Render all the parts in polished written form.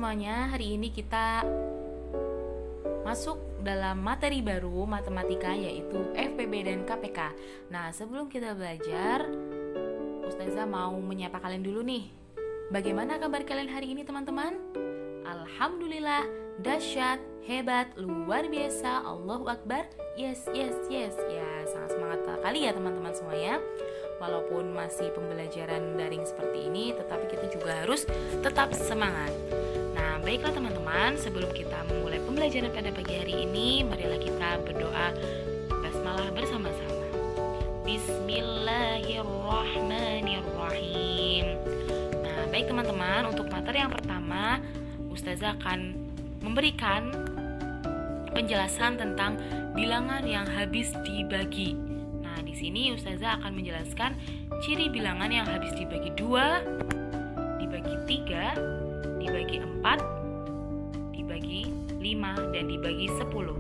semuanya, hari ini kita masuk dalam materi baru matematika yaitu FPB dan KPK. Nah, sebelum kita belajar, Ustazah mau menyapa kalian dulu nih. Bagaimana kabar kalian hari ini teman-teman? Alhamdulillah, dahsyat, hebat, luar biasa, Allahu Akbar. Yes. Ya, sangat semangat kali ya teman-teman semuanya. Walaupun masih pembelajaran daring seperti ini, tetapi kita juga harus tetap semangat. Nah, baiklah teman-teman, sebelum kita memulai pembelajaran pada pagi hari ini, marilah kita berdoa basmalah bersama-sama. Bismillahirrahmanirrahim. Nah, baik teman-teman, untuk materi yang pertama, Ustazah akan memberikan penjelasan tentang bilangan yang habis dibagi. Nah, di sini Ustazah akan menjelaskan ciri bilangan yang habis dibagi 2, dibagi 3, dibagi 4, dibagi 5, dan dibagi 10.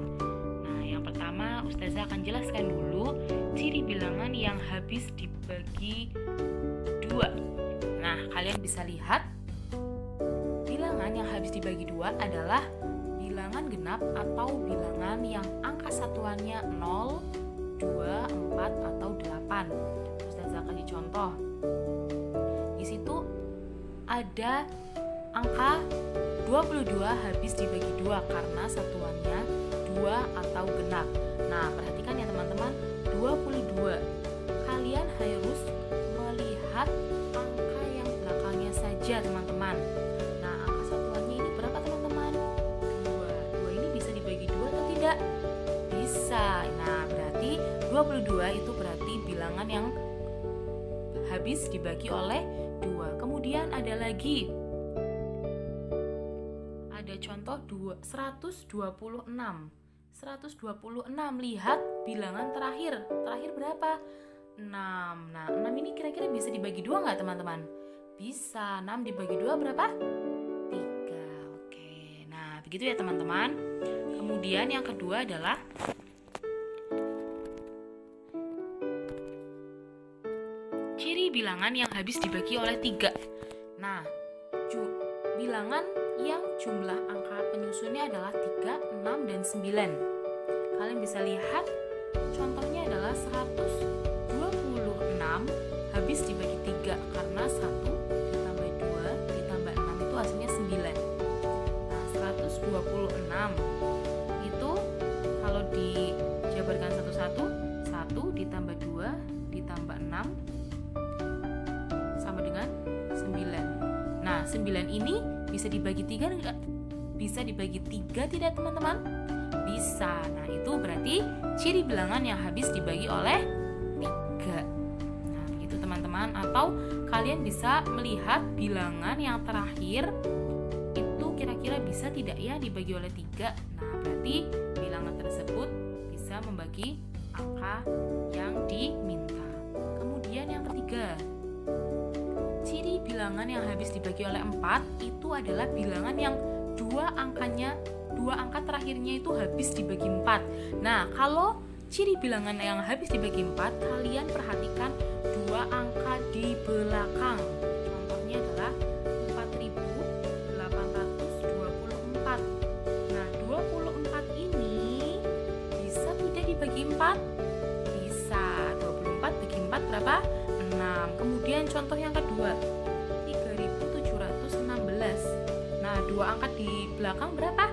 Nah, yang pertama Ustazah akan jelaskan dulu ciri bilangan yang habis dibagi 2. Nah, kalian bisa lihat bilangan yang habis dibagi 2 adalah bilangan genap atau bilangan yang angka satuannya 0, 2, 4, atau 8. Ustazah kasih contoh. Di situ ada angka 22 habis dibagi 2 karena satuannya 2 atau genap. Nah, perhatikan ya teman-teman, 22. Kalian harus melihat angka yang belakangnya saja, teman-teman. Nah, angka satuannya ini berapa, teman-teman? 2. 2 ini bisa dibagi 2 atau tidak? Bisa. Nah, berarti 22 itu berarti bilangan yang habis dibagi oleh 2. Kemudian ada lagi, ada contoh 126. 126, lihat bilangan terakhir berapa? 6. Nah, 6 ini kira-kira bisa dibagi 2 nggak teman-teman? Bisa. 6 dibagi 2 berapa? 3. Oke. Nah, begitu ya teman-teman. Kemudian yang kedua adalah ciri bilangan yang habis dibagi oleh 3. Nah, bilangan yang jumlah angka penyusunnya adalah 3, 6, dan 9. Kalian bisa lihat contohnya adalah 126 habis dibagi 3 karena 1 ditambah 2 ditambah 6 itu hasilnya 9. Nah, 126 itu kalau dijabarkan satu-satu, 1 ditambah 2 ditambah 6 sama dengan 9. Nah, 9 ini bisa dibagi 3 enggak? Bisa dibagi 3 tidak teman-teman? Bisa. Nah, itu berarti ciri bilangan yang habis dibagi oleh 3. Nah, begitu teman-teman. Atau kalian bisa melihat bilangan yang terakhir itu kira-kira bisa tidak ya dibagi oleh 3. Nah, berarti bilangan tersebut bisa membagi angka yang diminta. Kemudian yang ketiga, ciri bilangan yang habis dibagi oleh 4 itu adalah bilangan yang dua angka terakhirnya itu habis dibagi 4. Nah, kalau ciri bilangan yang habis dibagi 4, kalian perhatikan dua angka di belakang. Contohnya adalah 4.824. Nah, 24 ini bisa tidak dibagi 4? Bisa. 24 bagi 4 berapa? 6. Kemudian contoh yang kedua, 3.716. Nah, dua angka di belakang berapa?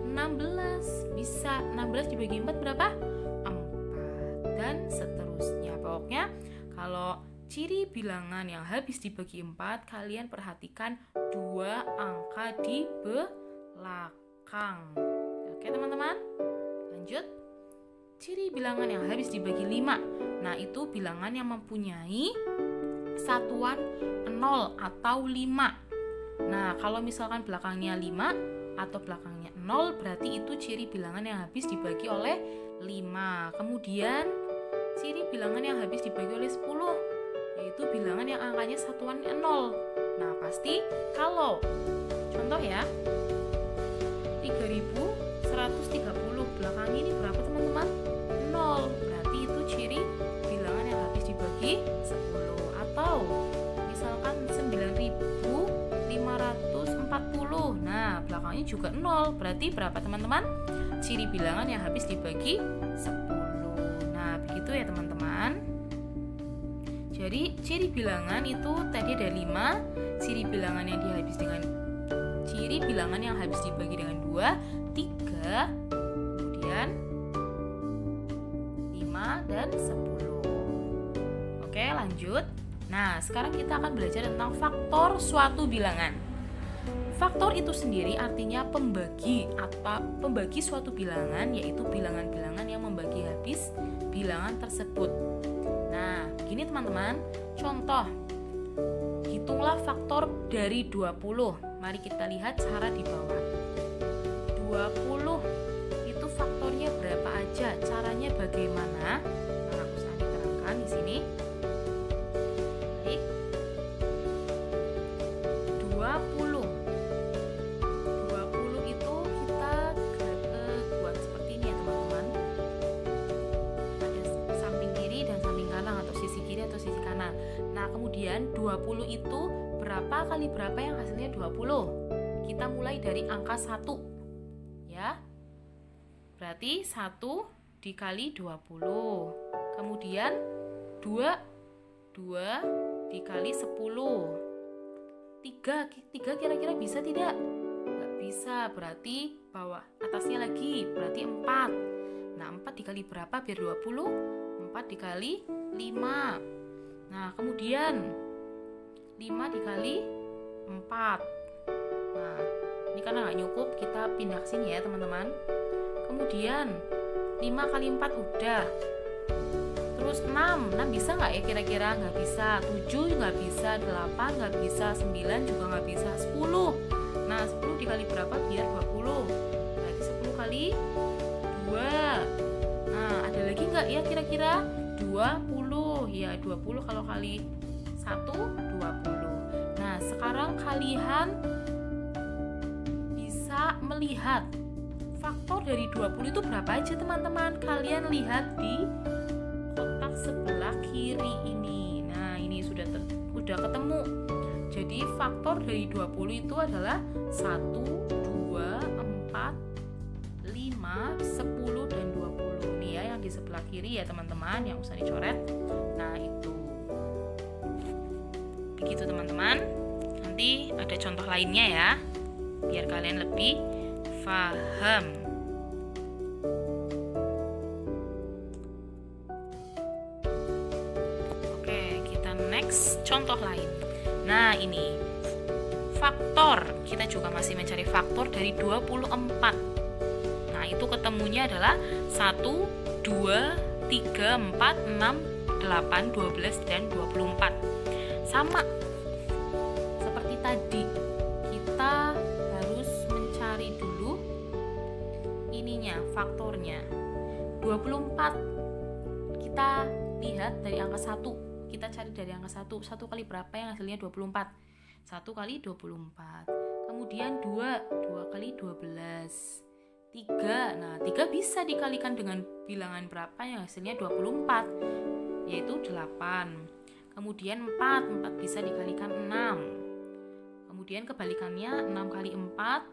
16. Bisa. 16 dibagi 4 berapa? 4. Dan seterusnya. Pokoknya kalau ciri bilangan yang habis dibagi 4, kalian perhatikan dua angka di belakang. Oke teman-teman, lanjut. Ciri bilangan yang habis dibagi 5. Nah, itu bilangan yang mempunyai satuan 0 atau 5. Nah, kalau misalkan belakangnya 5 atau belakangnya 0, berarti itu ciri bilangan yang habis dibagi oleh 5. Kemudian, ciri bilangan yang habis dibagi oleh 10, yaitu bilangan yang angkanya satuannya 0. Nah, pasti kalau contoh ya, 3130, belakangnya ini berapa teman-teman? 0. Berarti itu ciri bilangan yang habis dibagi 10. Atau misalkan 9540, 40. Nah, belakangnya juga 0. Berarti berapa teman-teman? Ciri bilangan yang habis dibagi 10. Nah, begitu ya teman-teman. Jadi, ciri bilangan itu tadi ada 5. Ciri bilangan yang habis dibagi dengan 2, 3, kemudian 5 dan 10. Oke, lanjut. Nah, sekarang kita akan belajar tentang faktor suatu bilangan. Faktor itu sendiri artinya pembagi atau pembagi suatu bilangan, yaitu bilangan-bilangan yang membagi habis bilangan tersebut. Nah, begini teman-teman, contoh. Hitunglah faktor dari 20. Mari kita lihat cara di bawah. 20 itu faktornya berapa aja? Caranya bagaimana? Nah, bisa diterangkan di sini. 20 itu kita buat seperti ini ya teman-teman. Ada samping kiri dan samping kanan, atau sisi kiri atau sisi kanan. Nah, kemudian 20 itu berapa kali berapa yang hasilnya 20? Kita mulai dari angka 1 ya. Berarti 1 dikali 20. Kemudian 2 dikali 10. 3 kira-kira bisa tidak? Nggak bisa, berarti bawah atasnya lagi, berarti 4. Nah, 4 dikali berapa biar 20? 4 dikali 5. Nah, kemudian 5 dikali 4. Nah, ini karena nggak cukup, kita pindah ke sini ya teman-teman. Kemudian 5 kali 4 udah. Terus 6 bisa nggak ya kira-kira? Nggak bisa. 7 nggak bisa, 8 nggak bisa, 9 juga nggak bisa, 10. Nah, 10 dikali berapa biar 20? Berarti 10 kali 2. Nah, ada lagi nggak ya kira-kira? 20. Ya, 20 kalau kali 1, 20. Nah, sekarang kalian bisa melihat faktor dari 20 itu berapa aja teman-teman. Kalian lihat di kotak sebelah kiri ini. Nah, ini sudah ketemu. Jadi faktor dari 20 itu adalah 1, 2, 4, 5, 10 dan 20. Ini ya yang di sebelah kiri ya teman-teman, yang usah dicoret. Nah, itu. Begitu teman-teman. Nanti ada contoh lainnya ya, biar kalian lebih paham. Oke, kita next contoh lain. Nah, ini faktor. Kita juga masih mencari faktor dari 24. Nah, itu ketemunya adalah 1, 2, 3, 4, 6, 8, 12 dan 24. Sama seperti tadi, kita harus mencari dulu ininya, faktornya. 24 kita lihat dari angka 1. Kita cari dari angka 1. 1 kali berapa yang hasilnya 24? 1 kali 24. Kemudian 2 kali 12. 3. Nah, 3 bisa dikalikan dengan bilangan berapa yang hasilnya 24? Yaitu 8. Kemudian 4 bisa dikalikan 6. Kemudian kebalikannya 6 kali 4,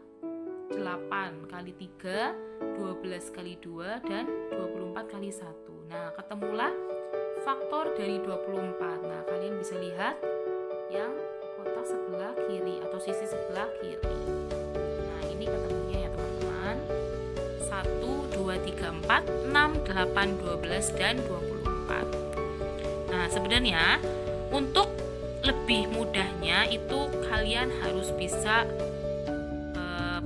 8 kali 3, 12 kali 2, dan 24 kali 1. Nah, ketemulah faktor dari 24. Nah, kalian bisa lihat yang kotak sebelah kiri atau sisi sebelah kiri. Nah, ini ketemunya ya teman-teman. 1, 2, 3, 4, 6, 8, 12, dan 24. Nah, sebenarnya untuk lebih mudahnya itu kalian harus bisa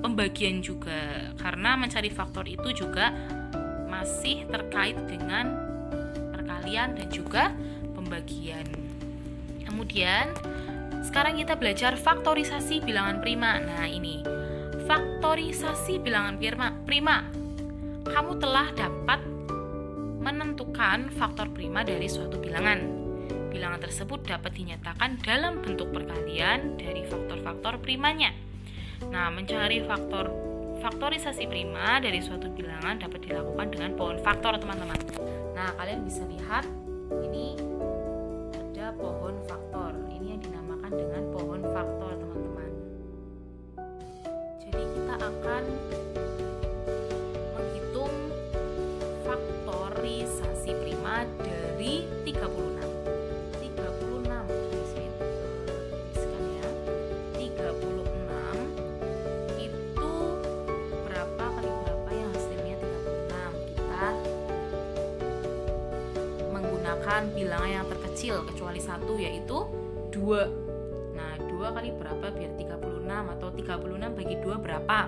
pembagian juga, karena mencari faktor itu juga masih terkait dengan perkalian dan juga pembagian. Kemudian sekarang kita belajar faktorisasi bilangan prima. Nah, ini faktorisasi bilangan prima. Kamu telah dapat menentukan faktor prima dari suatu bilangan. Bilangan tersebut dapat dinyatakan dalam bentuk perkalian dari faktor-faktor primanya. Nah, mencari faktorisasi prima dari suatu bilangan dapat dilakukan dengan pohon faktor, teman-teman. Nah, kalian bisa lihat ini ada pohon faktor. Ini yang dinamakan dengan pohon faktor, teman-teman. merupakan bilangan yang terkecil kecuali satu, yaitu 2. Nah, 2 kali berapa biar 36, atau 36 bagi 2 berapa?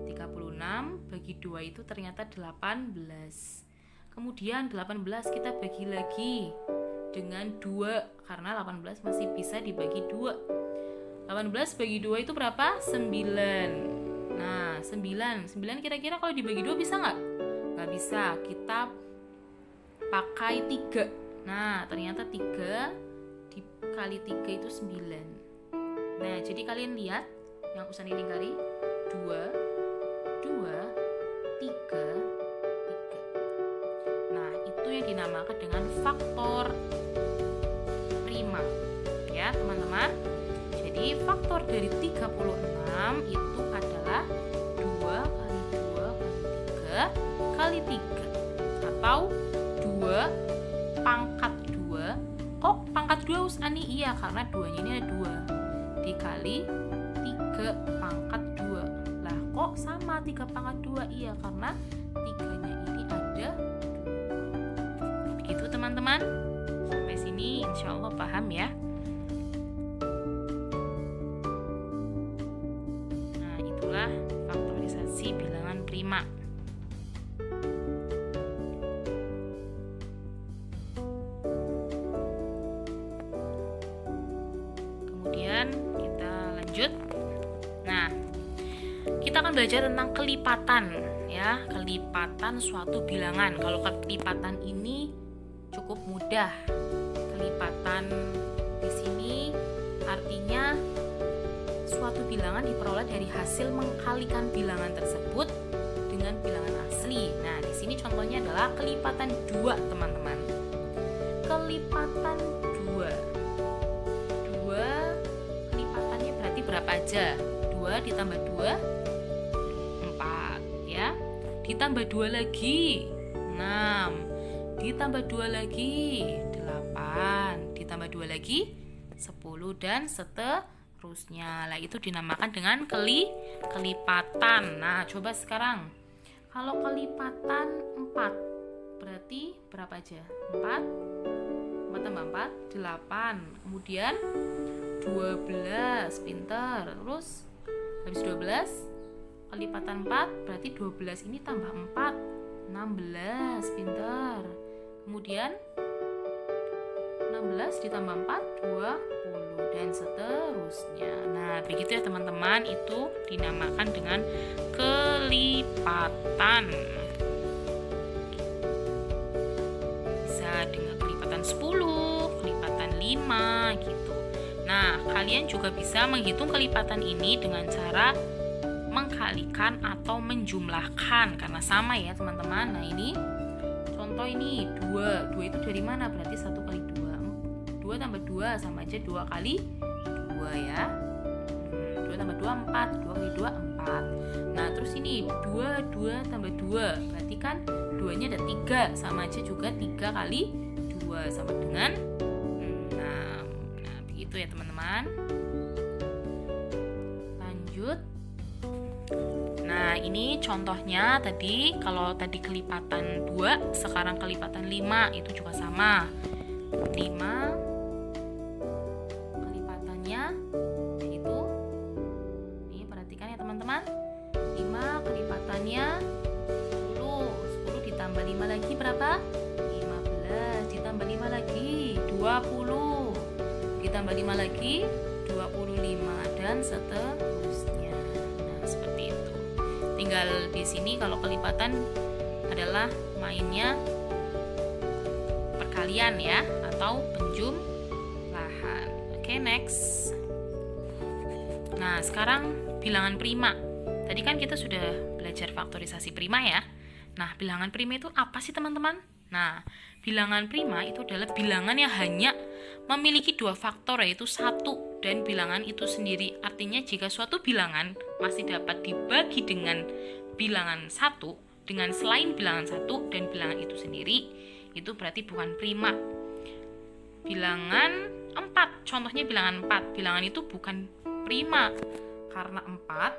36 bagi 2 itu ternyata 18. Kemudian 18 kita bagi lagi dengan 2, karena 18 masih bisa dibagi 2. 18 bagi 2 itu berapa? 9. Nah, 9 kira-kira kalau dibagi 2 bisa nggak? Nggak bisa, kita pakai 3. Nah, ternyata 3 dikali 3 itu 9. Nah, jadi kalian lihat yang Usani lingkari, 2, 2, 3, 3. Nah, itu yang dinamakan dengan faktor prima. Ya, teman-teman. Jadi, faktor dari 36 itu adalah 2 kali 2 kali 3 kali 3. Atau 2 pangkat 2. Kok pangkat 2 Usani? Iya, karena 2-nya ini ada 2. Dikali 3 pangkat 2. Lah, kok sama 3 pangkat 2? Iya, karena 3-nya ini ada 2. Begitu teman-teman. Sampai sini insya Allah paham ya. Nah, itulah faktorisasi bilangan prima. Kemudian kita lanjut. Nah, kita akan belajar tentang kelipatan ya, kelipatan suatu bilangan. Kalau kelipatan ini cukup mudah. Kelipatan di sini artinya suatu bilangan diperoleh dari hasil mengkalikan bilangan tersebut dengan bilangan asli. Nah, di sini contohnya adalah kelipatan 2, teman-teman. Kelipatan 2. 2 kelipatannya berarti berapa aja? 2 ditambah 2 4 ya. Ditambah 2 lagi 6. Ditambah 2 lagi 8. Ditambah 2 lagi 10 dan seterusnya. Lah, itu dinamakan dengan kelipatan. Nah, coba sekarang kalau kelipatan 4 berarti berapa aja? 4 tambah 4 8. Kemudian 12, pinter. Terus habis 12 kelipatan 4 berarti 12 ini tambah 4 16, pinter. Kemudian 16 ditambah 4 20 dan seterusnya. Nah, begitu ya teman-teman, itu dinamakan dengan kelipatan. Bisa dengan kelipatan 10, kelipatan 5 gitu. Nah, kalian juga bisa menghitung kelipatan ini dengan cara mengkalikan atau menjumlahkan, karena sama ya teman-teman. Nah, ini contoh ini 2 itu dari mana? Berarti 1 kali 2 2 tambah 2 sama aja 2 kali 2 ya. 2 tambah 2 4, 2 kali 2 4. Nah, terus ini 2 tambah 2 berarti kan 2 nya ada 3, sama aja juga 3 kali 2 sama dengan 6. Nah, begitu ya teman-teman. Lanjut. Nah, ini contohnya tadi, kalau tadi kelipatan 2, sekarang kelipatan 5, itu juga sama. 5 kelipatannya yaitu, ini perhatikan ya teman-teman, 5 kelipatannya 10 ditambah 5 lagi berapa? 15, ditambah 5 lagi 20, ditambah 5 lagi 25 dan seterusnya. Nah, seperti itu. Tinggal di sini kalau kelipatan adalah mainnya perkalian ya, atau penjumlahan. Oke, next. Nah, sekarang bilangan prima. Tadi kan kita sudah belajar faktorisasi prima ya. Nah, bilangan prima itu apa sih teman-teman? Nah, bilangan prima itu adalah bilangan yang hanya memiliki 2 faktor, yaitu 1 dan bilangan itu sendiri. Artinya jika suatu bilangan masih dapat dibagi dengan bilangan 1, dengan selain bilangan 1 dan bilangan itu sendiri, itu berarti bukan prima. Bilangan 4, contohnya bilangan 4. Bilangan itu bukan prima karena 4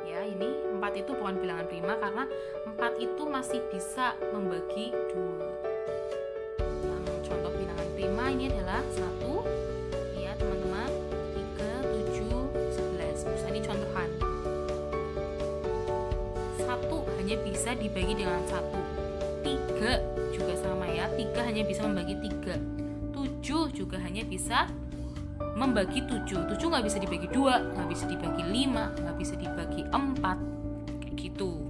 ya, ini 4 itu bukan bilangan prima karena 4 itu masih bisa membagi 2. Paham ini adalah 1 ya teman-teman, 3, 7, 11. Terus ini contohan. 1 hanya bisa dibagi dengan 1. 3 juga sama ya, 3 hanya bisa membagi 3. 7 juga hanya bisa membagi 7. 7 nggak bisa dibagi 2, nggak bisa dibagi 5, nggak bisa dibagi 4, kayak gitu.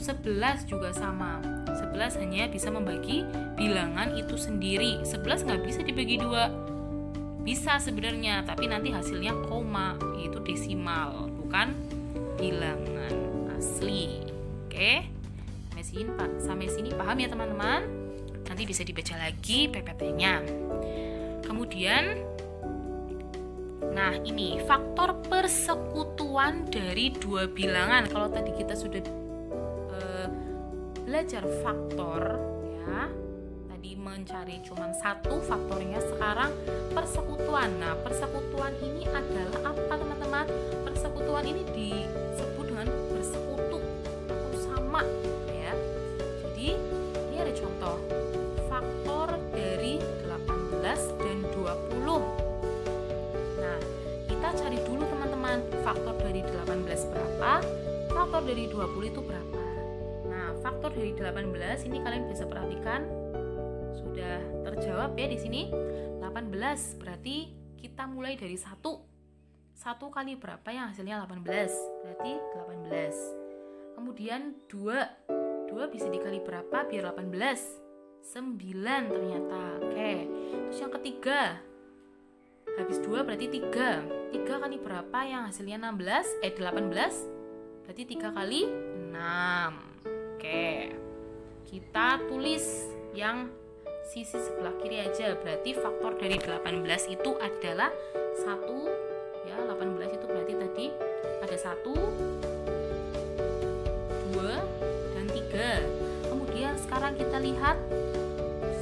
11 juga sama. 11 hanya bisa membagi bilangan itu sendiri. 11 nggak bisa dibagi 2. Bisa sebenarnya, tapi nanti hasilnya koma, yaitu desimal, bukan bilangan asli. Oke? Sampai sini paham ya teman-teman? Nanti bisa dibaca lagi PPT-nya. Kemudian, nah ini faktor persekutuan dari dua bilangan. Kalau tadi kita sudah belajar faktor ya, tadi mencari cuma 1 faktornya, sekarang persekutuan. Nah, persekutuan ini adalah apa teman-teman? Persekutuan ini disebut dengan bersekutu atau sama ya. Jadi ini ada contoh faktor dari 18 dan 20. Nah, kita cari dulu teman-teman, faktor dari 18 berapa, faktor dari 20 itu berapa. Faktor dari 18 ini kalian bisa perhatikan sudah terjawab ya di sini. 18 berarti kita mulai dari 1 kali berapa yang hasilnya 18, berarti 18. Kemudian 2 bisa dikali berapa biar 18? 9 ternyata. Oke. Terus yang ketiga, habis 2 berarti 3 kali berapa yang hasilnya 18? Berarti 3 kali 6. Oke, kita tulis yang sisi sebelah kiri aja. Berarti faktor dari 18 itu adalah 1 ya, 18 itu berarti tadi ada 1, 2, dan 3. Kemudian sekarang kita lihat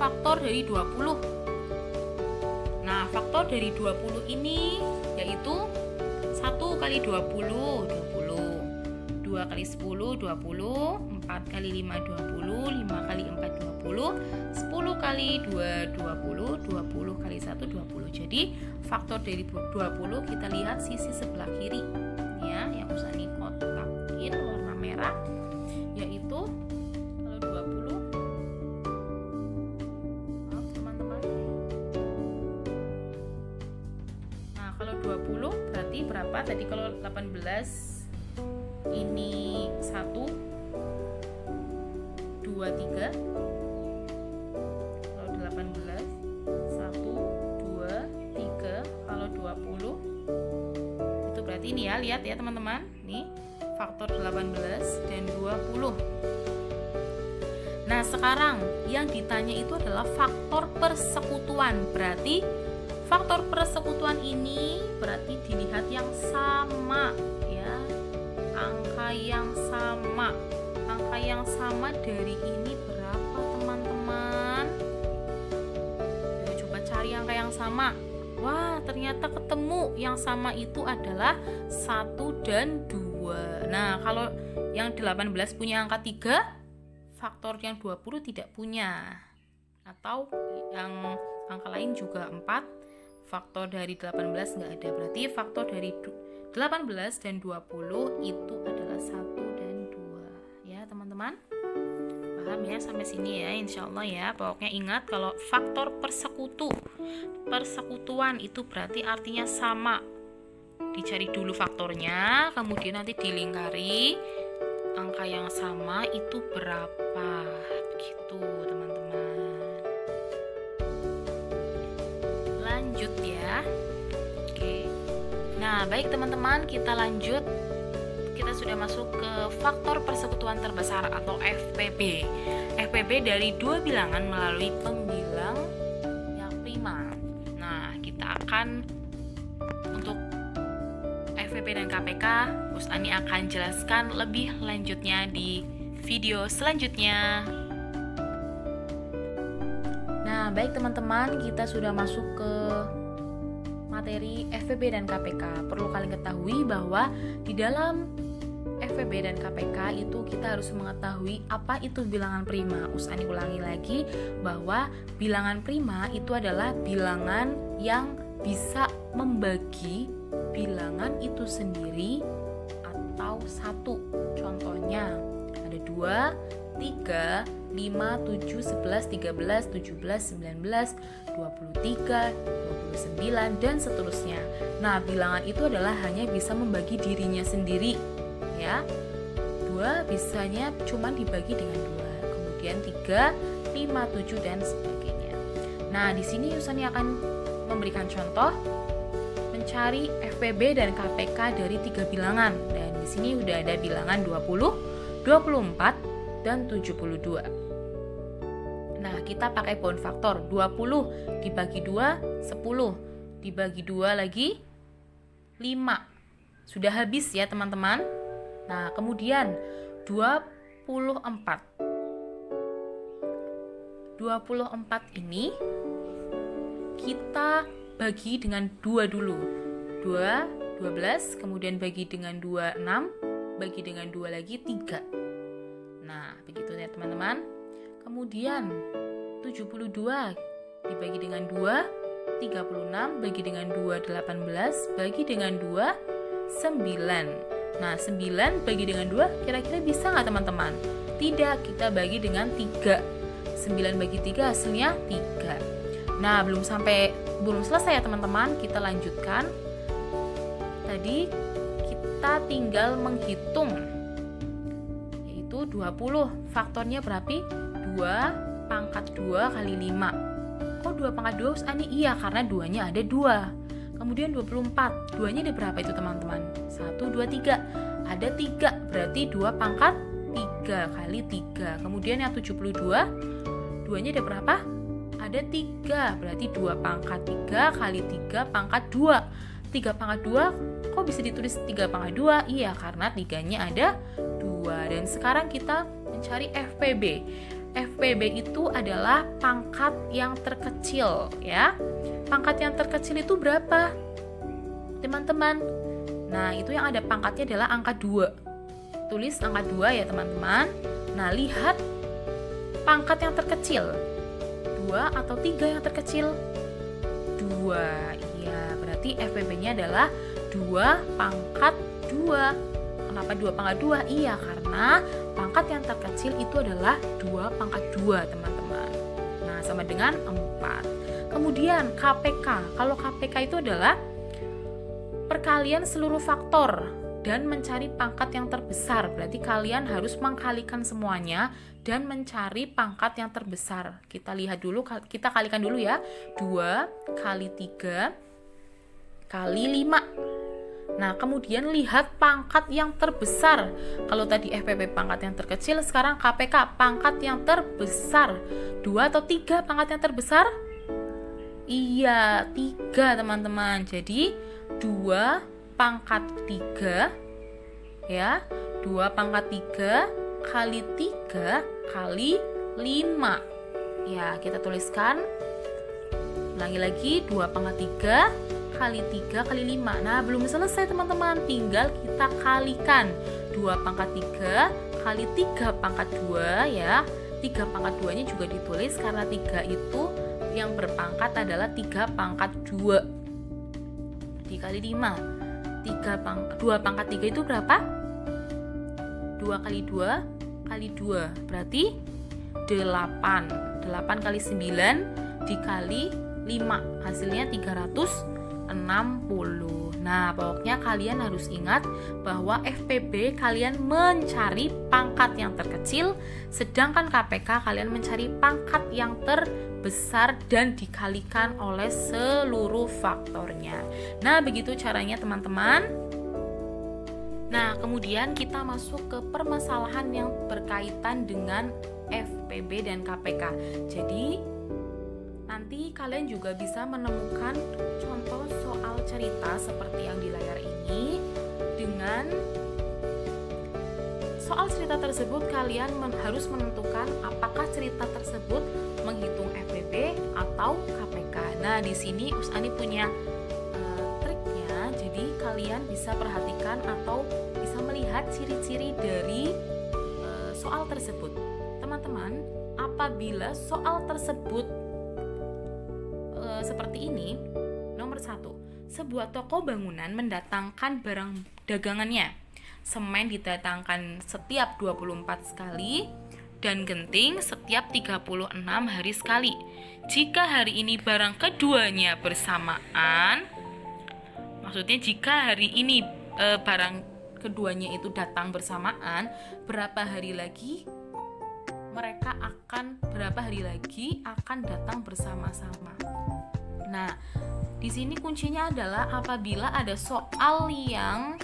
faktor dari 20. Nah, faktor dari 20 ini yaitu 1 kali 20, 2 kali 10, 20, 4 kali 5, 20, 5 kali 4, 20, 10 kali 2, 20, 20 kali 1, 20. Jadi faktor dari 20 kita lihat sisi sebelah kiri ya, yang Usani kotakin warna merah, yaitu kalau 20, maaf teman-teman. Nah, kalau 20 berarti berapa? Tadi kalau 18 ini 1, 2, 3. Kalau 18 1, 2, 3. Kalau 20 itu berarti ini ya, lihat ya teman-teman, nih faktor 18 dan 20. Nah, sekarang yang ditanya itu adalah faktor persekutuan. Berarti faktor persekutuan ini berarti dilihat yang sama ya, angka yang sama. Angka yang sama dari ini berapa teman-teman? Coba cari angka yang sama. Wah, ternyata ketemu. Yang sama itu adalah 1 dan 2. Nah, kalau yang 18 punya angka 3, faktor yang 20 tidak punya. Atau yang angka lain juga 4, faktor dari 18 nggak ada. Berarti faktor dari 18 dan 20 itu adalah 1 dan 2 ya teman-teman. Paham ya sampai sini ya, insya Allah ya. Pokoknya ingat kalau faktor persekutuan itu berarti artinya sama. Dicari dulu faktornya, kemudian nanti dilingkari angka yang sama itu berapa gitu teman-teman. Lanjut ya. Oke. Nah, baik teman-teman, kita lanjut. Kita sudah masuk ke faktor persekutuan terbesar atau FPB. FPB dari dua bilangan melalui pembilang yang prima. Nah, kita akan untuk FPB dan KPK, Ustani akan jelaskan lebih lanjutnya di video selanjutnya. Nah, baik teman-teman, kita sudah masuk ke materi FPB dan KPK. Perlu kalian ketahui bahwa di dalam FPB FPB dan KPK itu kita harus mengetahui apa itu bilangan prima. Usani ulangi lagi bahwa bilangan prima itu adalah bilangan yang bisa membagi bilangan itu sendiri atau satu. Contohnya ada 2, 3, 5, 7, 11, 13, 17, 19, 23, 29 dan seterusnya. Nah, bilangan itu adalah hanya bisa membagi dirinya sendiri, ya. 2 bisanya cuma dibagi dengan 2. Kemudian 3, 5, 7 dan sebagainya. Nah, di sini Yusani akan memberikan contoh mencari FPB dan KPK dari 3 bilangan. Dan di sini udah ada bilangan 20, 24 dan 72. Nah, kita pakai bound faktor. 20 dibagi 2, 10. Dibagi 2 lagi, 5. Sudah habis ya, teman-teman. Nah, kemudian 24. 24 ini kita bagi dengan 2 dulu. 2, 12, kemudian bagi dengan 2, 6. Bagi dengan 2 lagi, 3. Nah, begitu ya, teman-teman. Kemudian 72 dibagi dengan 2, 36 bagi dengan 2, 18 bagi dengan 2, 9. Nah, 9 bagi dengan 2 kira-kira bisa nggak, teman-teman? Tidak, kita bagi dengan 3. 9 bagi 3 hasilnya 3. Nah, belum selesai ya, teman-teman. Kita lanjutkan. Tadi kita tinggal menghitung, yaitu 20. Faktornya berapa? 2 pangkat 2 kali 5. Kok 2 pangkat 2 Usani? Iya, karena 2-nya ada 2. Kemudian 24. 2-nya ada berapa itu, teman-teman? 1, 2, 3. Ada 3, berarti 2 pangkat 3 kali 3. Kemudian yang 72, 2-nya ada berapa? Ada 3, berarti 2 pangkat 3 kali 3 pangkat 2. 3 pangkat 2, kok bisa ditulis 3 pangkat 2? Iya, karena 3-nya ada 2. Dan sekarang kita mencari FPB. FPB itu adalah pangkat yang terkecil, ya. Pangkat yang terkecil itu berapa, teman-teman? Nah, itu yang ada pangkatnya adalah angka 2. Tulis angka 2 ya, teman-teman. Nah, lihat pangkat yang terkecil. 2 atau 3 yang terkecil? 2. Iya, berarti FPB-nya adalah 2 pangkat 2. Kenapa 2 pangkat 2? Iya, karena pangkat yang terkecil itu adalah 2 pangkat 2, teman-teman. Nah, sama dengan 4. Kemudian KPK. Kalau KPK itu adalah perkalian seluruh faktor dan mencari pangkat yang terbesar. Berarti kalian harus mengkalikan semuanya dan mencari pangkat yang terbesar. Kita lihat dulu, kita kalikan dulu ya. 2 kali 3 kali 5. Nah, kemudian lihat pangkat yang terbesar. Kalau tadi FPB pangkat yang terkecil, sekarang KPK pangkat yang terbesar. 2 atau 3 pangkat yang terbesar? Iya, 3, teman-teman. Jadi 2 pangkat 3 ya. 2 pangkat 3 kali 3 kali 5. Ya, kita tuliskan. Ulangi lagi, 2 pangkat 3 kali 3 kali 5. Nah, belum selesai, teman-teman. Tinggal kita kalikan. 2 pangkat 3 kali 3 pangkat 2 ya. 3 pangkat 2-nya juga ditulis karena 3 itu yang berpangkat adalah 3 pangkat 2. Dikali 5. 2 pangkat 3 itu berapa? 2 kali 2 kali 2. Berarti 8. 8 kali 9 dikali 5. Hasilnya 360. Nah, pokoknya kalian harus ingat bahwa FPB kalian mencari pangkat yang terkecil, sedangkan KPK kalian mencari pangkat yang terbesar dan dikalikan oleh seluruh faktornya. Nah, begitu caranya, teman-teman. Nah, kemudian kita masuk ke permasalahan yang berkaitan dengan FPB dan KPK. Jadi, nanti kalian juga bisa menemukan contoh soal cerita seperti yang di layar ini. Dengan soal cerita tersebut, kalian harus menentukan apakah cerita tersebut menghitung FPB atau KPK. Nah, di sini Usani punya triknya. Jadi kalian bisa perhatikan atau bisa melihat ciri-ciri dari soal tersebut. Teman-teman, apabila soal tersebut seperti ini, nomor 1, sebuah toko bangunan mendatangkan barang dagangannya. Semen didatangkan setiap 24 sekali dan genting setiap 36 hari sekali. Jika hari ini barang keduanya bersamaan, maksudnya jika hari ini barang keduanya itu datang bersamaan, berapa hari lagi akan datang bersama-sama. Nah, di sini kuncinya adalah apabila ada soal yang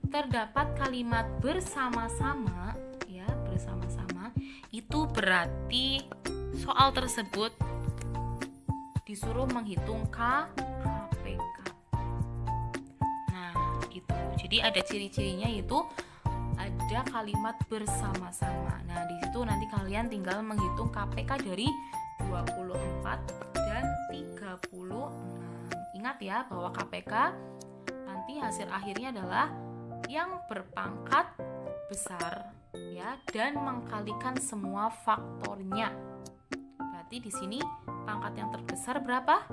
terdapat kalimat bersama-sama, ya, bersama-sama, itu berarti soal tersebut disuruh menghitung KPK. Nah, gitu. Jadi ada ciri-cirinya, yaitu ada kalimat bersama-sama. Nah, di situ nanti kalian tinggal menghitung KPK dari 24 dan 36. Ingat ya bahwa KPK nanti hasil akhirnya adalah yang berpangkat besar, ya, dan mengkalikan semua faktornya. Berarti di sini pangkat yang terbesar berapa?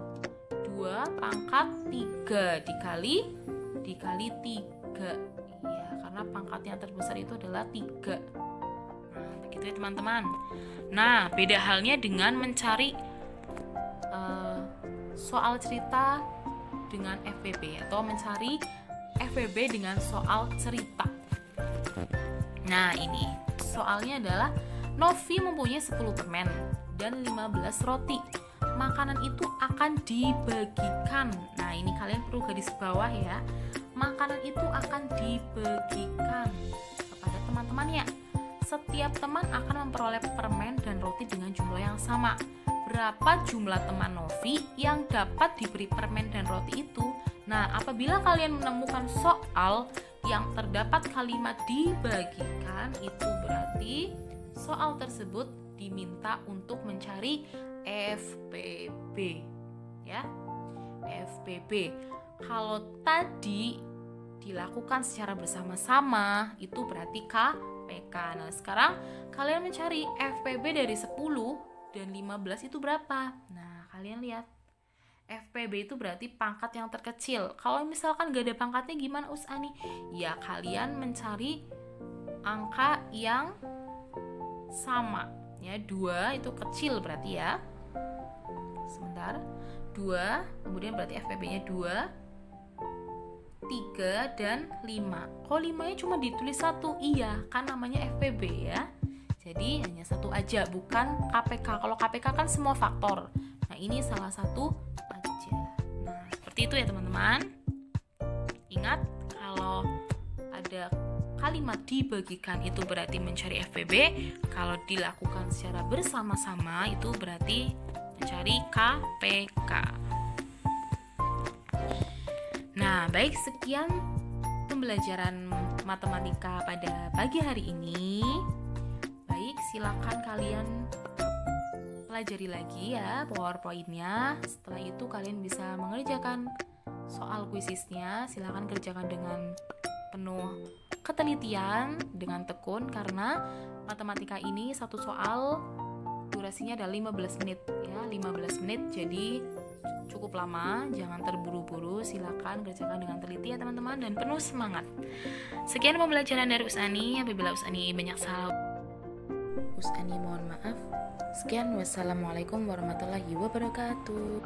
2 pangkat 3 dikali 3. Ya, karena pangkat yang terbesar itu adalah 3. Nah, begitu ya teman-teman. Nah, beda halnya dengan mencari soal cerita dengan FPB atau mencari FPB dengan soal cerita. Nah, ini soalnya adalah Novi mempunyai 10 permen dan 15 roti. Makanan itu akan dibagikan. Nah, ini kalian perlu garis bawah ya. Makanan itu akan dibagikan kepada teman-temannya. Setiap teman akan memperoleh permen dan roti dengan jumlah yang sama. Berapa jumlah teman Novi yang dapat diberi permen dan roti itu? Nah, apabila kalian menemukan soal yang terdapat kalimat dibagikan, itu berarti soal tersebut diminta untuk mencari FPB, ya. FPB. Kalau tadi dilakukan secara bersama-sama, itu berarti KPK. Nah, sekarang kalian mencari FPB dari 10 dan 15 itu berapa? Nah, kalian lihat. FPB itu berarti pangkat yang terkecil. Kalau misalkan gak ada pangkatnya gimana Usani? Ya, kalian mencari angka yang sama. Ya, 2 itu kecil berarti ya. Sebentar. 2, kemudian berarti FPB-nya 2, 3, dan 5. Kok 5-nya cuma ditulis 1? Iya, kan namanya FPB ya. Jadi hanya 1 aja, bukan KPK. Kalau KPK kan semua faktor. Nah, ini salah satu aja. Nah, seperti itu ya teman-teman. Ingat, kalau ada kalimat dibagikan itu berarti mencari FPB. Kalau dilakukan secara bersama-sama itu berarti mencari KPK. Nah, baik, sekian pembelajaran matematika pada pagi hari ini. Baik, silakan kalian pelajari lagi ya PowerPoint-nya. Setelah itu kalian bisa mengerjakan soal kuisisnya. Silakan kerjakan dengan penuh ketelitian, dengan tekun, karena matematika ini satu soal durasinya ada 15 menit ya, 15 menit. Jadi cukup lama, jangan terburu-buru. Silakan kerjakan dengan teliti ya teman-teman dan penuh semangat. Sekian pembelajaran dari Usani. Apabila Usani banyak salah, Usani mohon maaf. Sekian, wassalamualaikum warahmatullahi wabarakatuh.